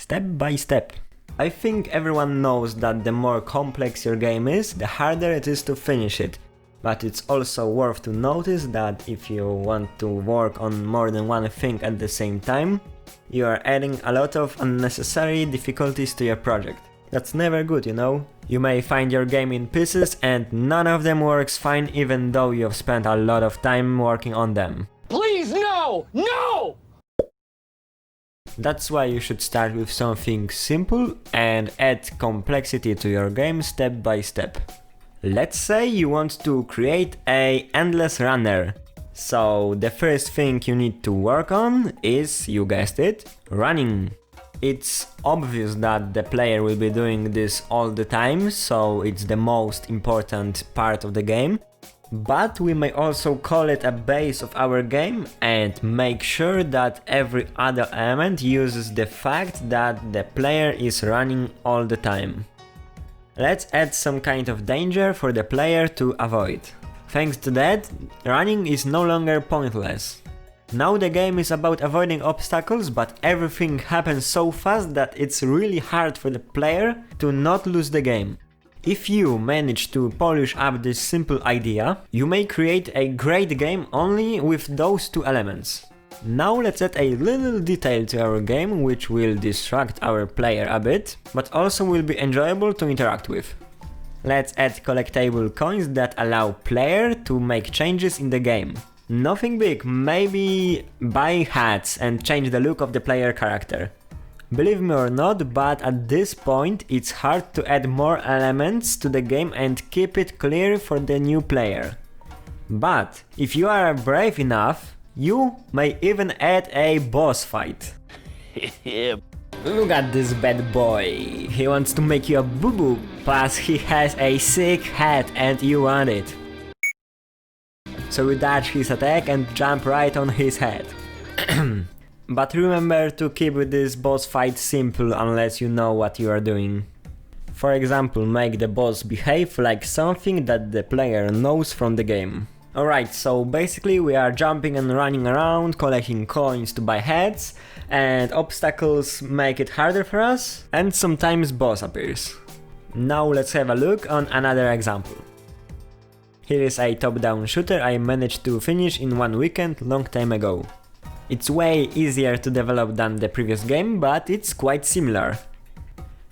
step by step. I think everyone knows that the more complex your game is, the harder it is to finish it. But it's also worth to notice that if you want to work on more than one thing at the same time, you are adding a lot of unnecessary difficulties to your project. That's never good, you know? You may find your game in pieces and none of them works fine even though you have spent a lot of time working on them. Please, no! No! That's why you should start with something simple and add complexity to your game step by step. Let's say you want to create an endless runner. So the first thing you need to work on is, you guessed it, running. It's obvious that the player will be doing this all the time, so it's the most important part of the game. But we may also call it a base of our game and make sure that every other element uses the fact that the player is running all the time. Let's add some kind of danger for the player to avoid. Thanks to that, running is no longer pointless. Now the game is about avoiding obstacles, but everything happens so fast that it's really hard for the player to not lose the game. If you manage to polish up this simple idea, you may create a great game only with those two elements. Now let's add a little detail to our game which will distract our player a bit, but also will be enjoyable to interact with. Let's add collectible coins that allow player to make changes in the game. Nothing big, maybe buy hats and change the look of the player character. Believe me or not, but at this point it's hard to add more elements to the game and keep it clear for the new player. But if you are brave enough, you may even add a boss fight. Look at this bad boy, he wants to make you a boo-boo, plus he has a sick hat and you want it. So you dodge his attack and jump right on his head. But remember to keep this boss fight simple unless you know what you are doing. For example, make the boss behave like something that the player knows from the game. Alright, so basically we are jumping and running around, collecting coins to buy heads, and obstacles make it harder for us, and sometimes boss appears. Now let's have a look on another example. Here is a top-down shooter I managed to finish in one weekend long time ago. It's way easier to develop than the previous game, but it's quite similar.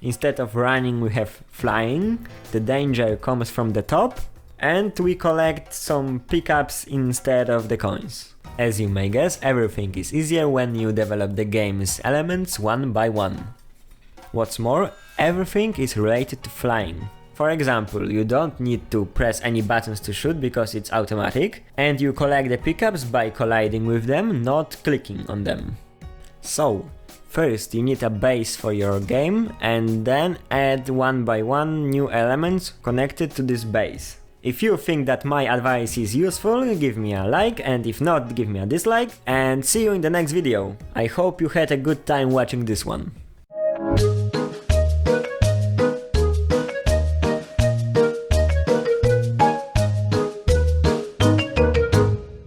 Instead of running we have flying, the danger comes from the top, and we collect some pickups instead of the coins. As you may guess, everything is easier when you develop the game's elements one by one. What's more, everything is related to flying. For example, you don't need to press any buttons to shoot because it's automatic, and you collect the pickups by colliding with them, not clicking on them. So, first you need a base for your game, and then add one by one new elements connected to this base. If you think that my advice is useful, give me a like, and if not, give me a dislike, and see you in the next video. I hope you had a good time watching this one.